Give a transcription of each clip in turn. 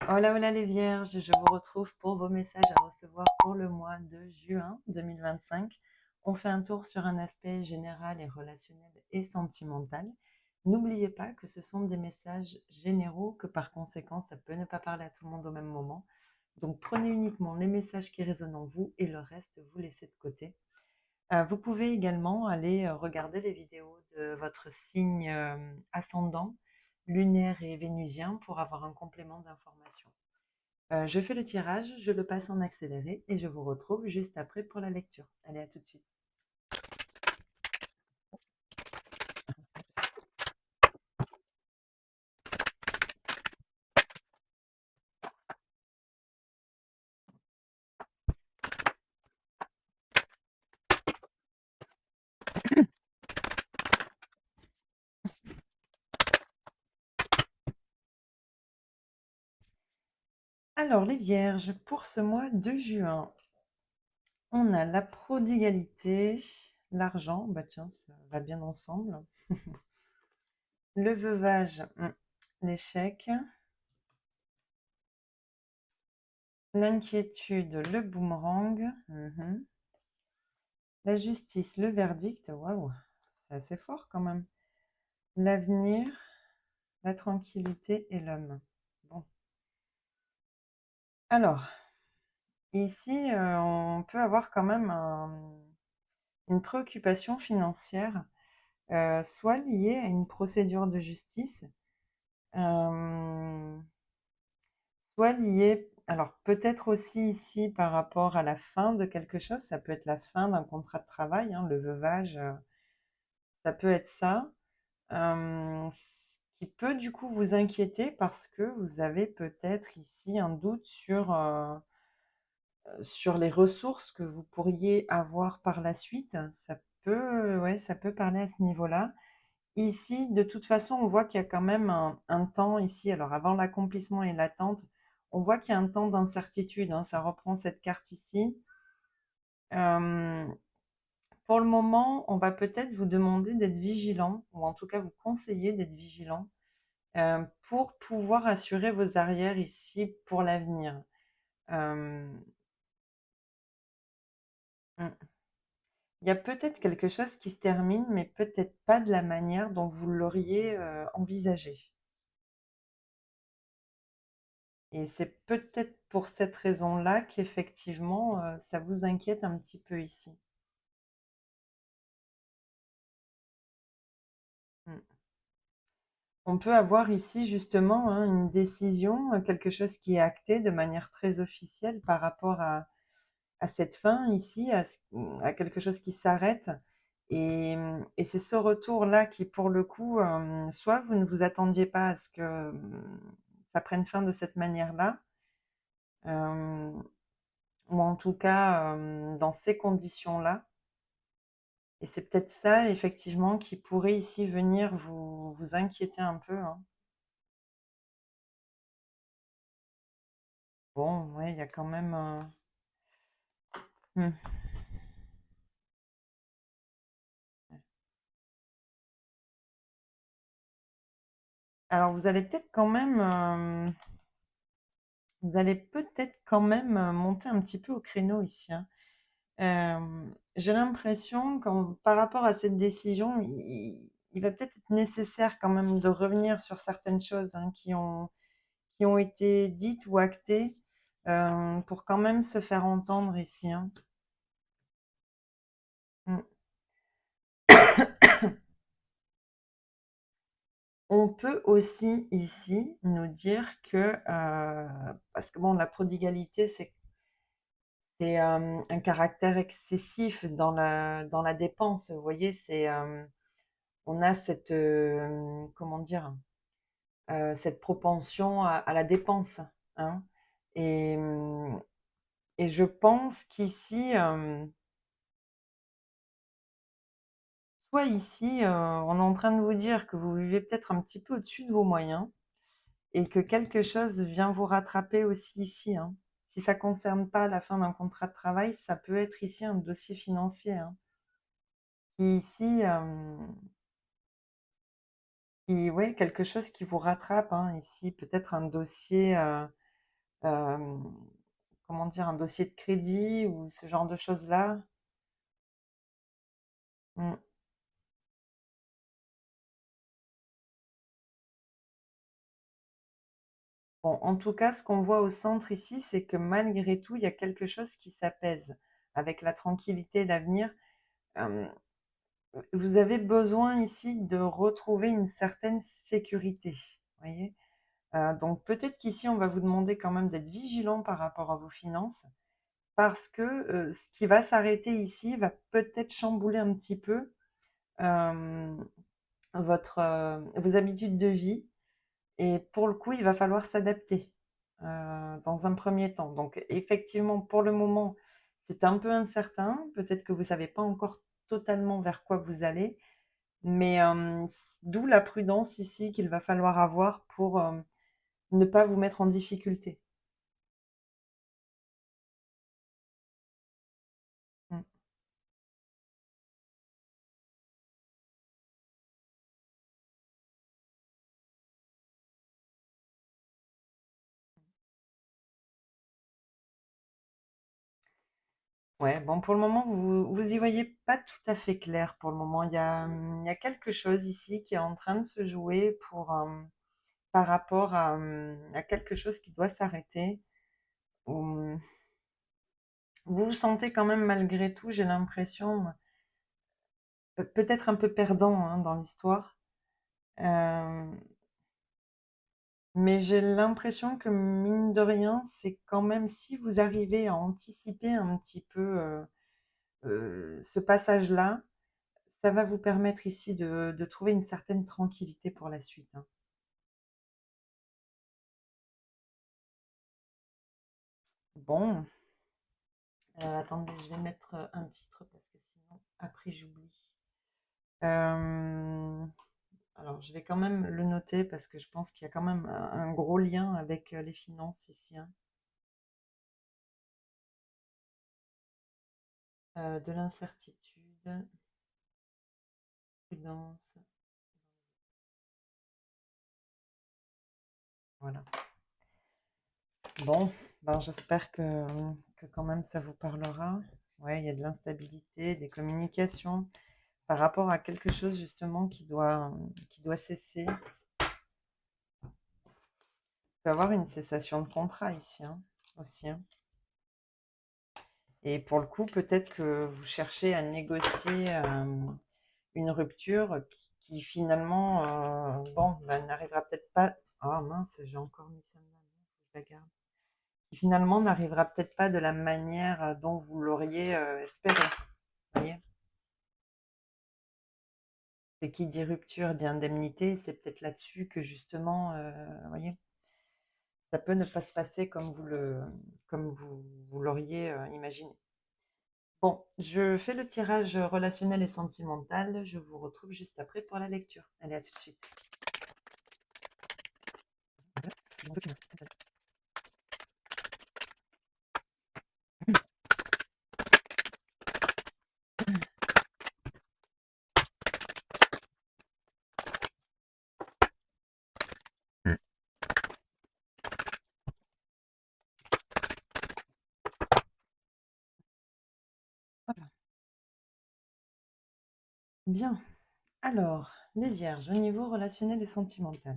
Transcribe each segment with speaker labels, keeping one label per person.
Speaker 1: Hola, hola les vierges, je vous retrouve pour vos messages à recevoir pour le mois de juin 2025. On fait un tour sur un aspect général et relationnel et sentimental. N'oubliez pas que ce sont des messages généraux, que par conséquent, ça peut ne pas parler à tout le monde au même moment. Donc prenez uniquement les messages qui résonnent en vous et le reste, vous laissez de côté. Vous pouvez également aller regarder les vidéos de votre signe ascendant, lunaire et vénusien pour avoir un complément d'information. Je fais le tirage, je le passe en accéléré et je vous retrouve juste après pour la lecture. Allez, à tout de suite. Alors, les vierges, pour ce mois de juin, on a la prodigalité, l'argent, bah tiens, ça va bien ensemble. Le veuvage, l'échec. L'inquiétude, le boomerang. La justice, le verdict. Waouh, c'est assez fort quand même. L'avenir, la tranquillité et l'homme. Bon. Alors, ici, on peut avoir quand même une préoccupation financière, soit liée à une procédure de justice, euh, soit liée, alors peut-être aussi ici par rapport à la fin de quelque chose, ça peut être la fin d'un contrat de travail, hein, le veuvage, ça peut être ça, ce qui peut du coup vous inquiéter parce que vous avez peut-être ici un doute sur les ressources que vous pourriez avoir par la suite. Ça peut, ouais, ça peut parler à ce niveau-là. Ici, de toute façon, on voit qu'il y a quand même un temps ici. Alors, avant l'accomplissement et l'attente, on voit qu'il y a un temps d'incertitude, hein. Ça reprend cette carte ici. Euh, pour le moment, on va peut-être vous demander d'être vigilant, ou en tout cas vous conseiller d'être vigilant pour pouvoir assurer vos arrières ici pour l'avenir. Euh, mm. Il y a peut-être quelque chose qui se termine, mais peut-être pas de la manière dont vous l'auriez envisagé. Et c'est peut-être pour cette raison-là qu'effectivement, ça vous inquiète un petit peu ici. Mm. On peut avoir ici justement, hein, une décision, quelque chose qui est acté de manière très officielle par rapport à cette fin ici, à quelque chose qui s'arrête. Et c'est ce retour-là qui, pour le coup, soit vous ne vous attendiez pas à ce que ça prenne fin de cette manière-là, euh, ou en tout cas dans ces conditions-là. Et c'est peut-être ça, effectivement, qui pourrait ici venir vous inquiéter un peu, hein. Bon, ouais, il y a quand même... hmm. Alors, vous allez peut-être quand même monter un petit peu au créneau ici, hein. J'ai l'impression, par rapport à cette décision, il va peut-être être nécessaire quand même de revenir sur certaines choses, hein, qui ont été dites ou actées pour quand même se faire entendre ici, hein. Mm. On peut aussi ici nous dire que, parce que bon, la prodigalité, c'est un caractère excessif dans la dépense. Vous voyez, on a cette, comment dire, cette propension à la dépense, hein. Et, et je pense qu'ici, soit ici, on est en train de vous dire que vous vivez peut-être un petit peu au-dessus de vos moyens et que quelque chose vient vous rattraper aussi ici, hein. Si ça ne concerne pas la fin d'un contrat de travail, ça peut être ici un dossier financier, hein, qui ici, ouais, quelque chose qui vous rattrape, hein, ici, peut-être un dossier. euh, comment dire, un dossier de crédit ou ce genre de choses-là. Mm. Bon, en tout cas, ce qu'on voit au centre ici, c'est que malgré tout, il y a quelque chose qui s'apaise avec la tranquillité et l'avenir. Euh, Vous avez besoin ici de retrouver une certaine sécurité, voyez? Donc peut-être qu'ici, on va vous demander quand même d'être vigilant par rapport à vos finances, parce que ce qui va s'arrêter ici va peut-être chambouler un petit peu euh, vos habitudes de vie. Et pour le coup, il va falloir s'adapter dans un premier temps. Donc effectivement, pour le moment, c'est un peu incertain. Peut-être que vous ne savez pas encore totalement vers quoi vous allez. Mais d'où la prudence ici qu'il va falloir avoir pour ne pas vous mettre en difficulté. Mm. Ouais, bon, pour le moment, vous y voyez pas tout à fait clair pour le moment. Il y a quelque chose ici qui est en train de se jouer par rapport à quelque chose qui doit s'arrêter. Vous vous vous sentez quand même malgré tout, j'ai l'impression, peut-être un peu perdant hein, dans l'histoire. Euh, Mais j'ai l'impression que mine de rien, c'est quand même si vous arrivez à anticiper un petit peu ce passage-là, ça va vous permettre ici de trouver une certaine tranquillité pour la suite, hein. Bon, attendez, je vais mettre un titre parce que sinon après j'oublie. Euh, alors je vais quand même le noter parce que je pense qu'il y a quand même un gros lien avec les finances ici, hein. De l'incertitude, prudence, voilà. Bon, ben j'espère que quand même ça vous parlera. Ouais, il y a de l'instabilité, des communications par rapport à quelque chose justement qui doit cesser. Il peut y avoir une cessation de contrat ici hein, aussi, hein. Et pour le coup, peut-être que vous cherchez à négocier une rupture qui finalement, bon, ben, n'arrivera peut-être pas. Ah mince, j'ai encore mis ça là, je la garde. Qui finalement n'arrivera peut-être pas de la manière dont vous l'auriez espéré. Vous voyez? Et qui dit rupture dit indemnité, c'est peut-être là-dessus que justement, vous voyez, ça peut ne pas se passer comme vous l'auriez imaginé. Bon, je fais le tirage relationnel et sentimental. Je vous retrouve juste après pour la lecture. Allez, à tout de suite. Voilà. Bien. Alors, les vierges, au niveau relationnel et sentimental,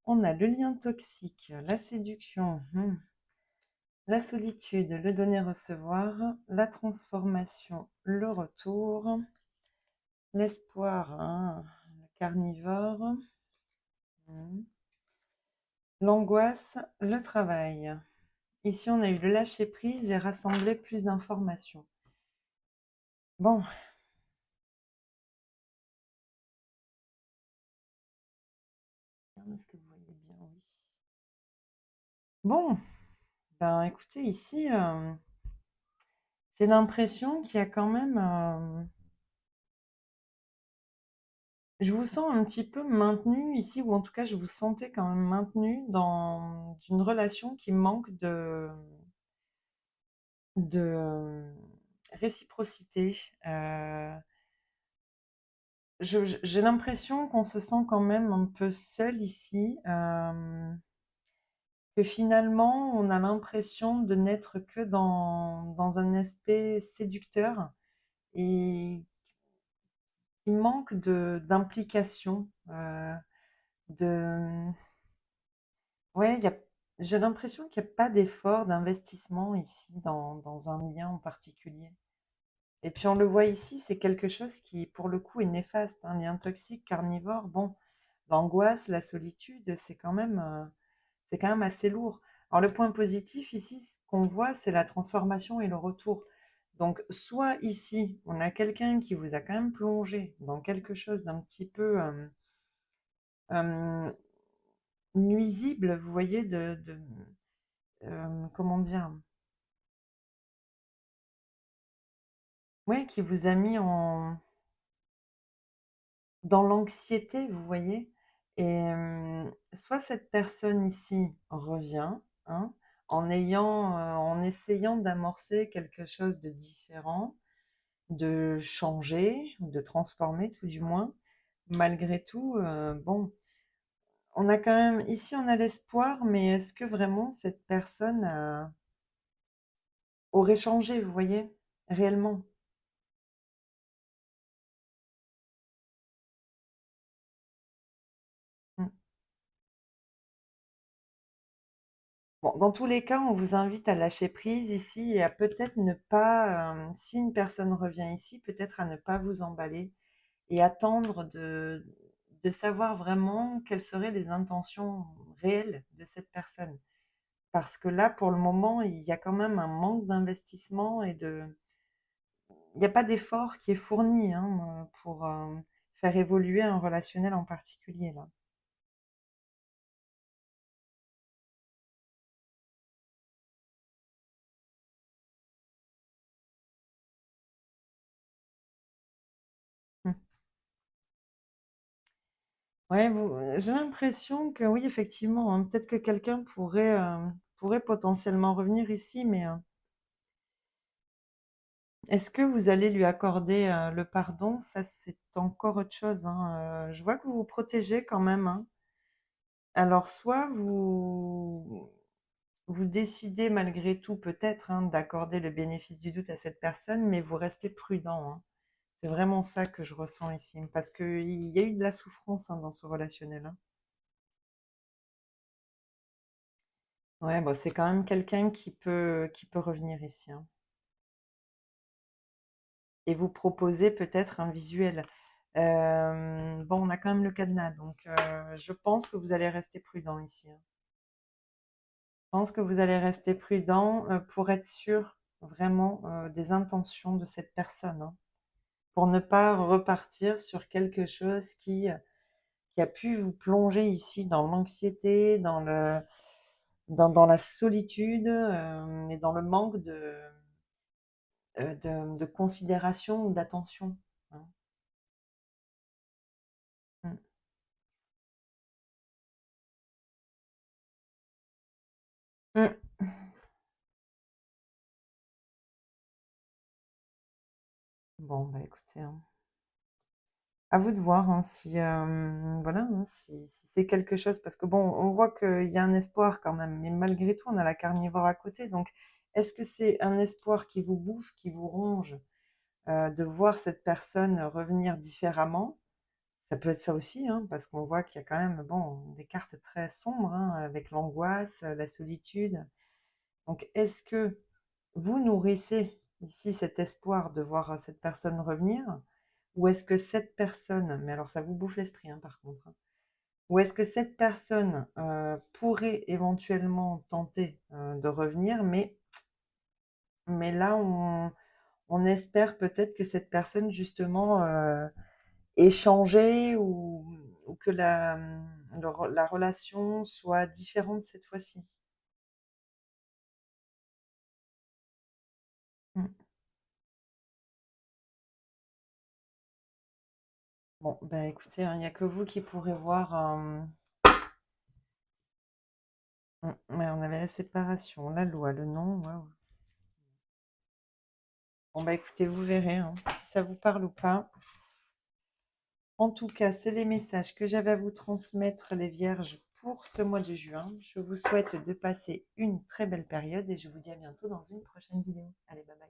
Speaker 1: on a le lien toxique, la séduction, la solitude, le donner-recevoir, la transformation, le retour, l'espoir, hein, le carnivore, hmm, l'angoisse, le travail. Ici, on a eu le lâcher-prise et rassembler plus d'informations. Bon, est-ce que vous voyez bien? Oui. Bon, ben écoutez, ici, j'ai l'impression qu'il y a quand même... je vous sens un petit peu maintenu ici, ou en tout cas, je vous sentais quand même maintenu dans une relation qui manque de réciprocité. J'ai l'impression qu'on se sent quand même un peu seul ici. que finalement, on a l'impression de n'être que dans un aspect séducteur et qui manque d'implication, de ouais, j'ai l'impression qu'il y a pas d'effort, d'investissement ici dans un lien en particulier. Et puis on le voit ici, c'est quelque chose qui, pour le coup, est néfaste, un lien toxique, carnivore. Bon, l'angoisse, la solitude, c'est quand même assez lourd. Alors le point positif ici, ce qu'on voit, c'est la transformation et le retour. Donc soit ici, on a quelqu'un qui vous a quand même plongé dans quelque chose d'un petit peu euh, nuisible, vous voyez, comment dire, ouais, qui vous a mis dans l'anxiété, vous voyez. Et soit cette personne ici revient, hein, en essayant d'amorcer quelque chose de différent, de changer, de transformer tout du moins. Malgré tout, bon, on a quand même, ici on a l'espoir, mais est-ce que vraiment cette personne aurait changé, vous voyez, réellement? Mm. Bon, dans tous les cas, on vous invite à lâcher prise ici et à peut-être ne pas, si une personne revient ici, peut-être à ne pas vous emballer et attendre de savoir vraiment quelles seraient les intentions réelles de cette personne. Parce que là, pour le moment, il y a quand même un manque d'investissement il n'y a pas d'effort qui est fourni hein, pour faire évoluer un relationnel en particulier là. Hmm. Ouais, j'ai l'impression que oui, effectivement, hein, peut-être que quelqu'un pourrait potentiellement revenir ici, mais est-ce que vous allez lui accorder le pardon? Ça, c'est encore autre chose, hein. Je vois que vous vous protégez quand même, hein. Alors, soit vous décidez malgré tout peut-être hein, d'accorder le bénéfice du doute à cette personne, mais vous restez prudent, hein. C'est vraiment ça que je ressens ici, parce qu'il y a eu de la souffrance hein, dans ce relationnel, hein. Ouais, bon, c'est quand même quelqu'un qui peut revenir ici, hein, et vous proposer peut-être un visuel. Bon, on a quand même le cadenas, donc je pense que vous allez rester prudent ici, hein. Je pense que vous allez rester prudent pour être sûr vraiment des intentions de cette personne, hein, pour ne pas repartir sur quelque chose qui a pu vous plonger ici dans l'anxiété, dans la solitude et dans le manque de considération ou d'attention, hein. Mm. Mm. Bon, bah écoutez, hein, à vous de voir hein, si, voilà, hein, si c'est quelque chose, parce que bon, on voit qu'il y a un espoir quand même, mais malgré tout, on a la carnivore à côté. Donc, est-ce que c'est un espoir qui vous bouffe, qui vous ronge, de voir cette personne revenir différemment? Ça peut être ça aussi, hein, parce qu'on voit qu'il y a quand même, bon, des cartes très sombres, hein, avec l'angoisse, la solitude. Donc, est-ce que vous nourrissez ici cet espoir de voir cette personne revenir, ou est-ce que cette personne, mais alors ça vous bouffe l'esprit hein, par contre, hein, ou est-ce que cette personne pourrait éventuellement tenter de revenir, mais là on espère peut-être que cette personne justement ait changé ou que la relation soit différente cette fois-ci. Mm. Bon, bah écoutez, il n'y a que vous qui pourrez voir. Ouais, on avait la séparation, la loi, le nom, waouh. Bon, bah écoutez, vous verrez hein, si ça vous parle ou pas. En tout cas, c'est les messages que j'avais à vous transmettre, les vierges, pour ce mois de juin. Je vous souhaite de passer une très belle période et je vous dis à bientôt dans une prochaine vidéo. Allez, bye bye.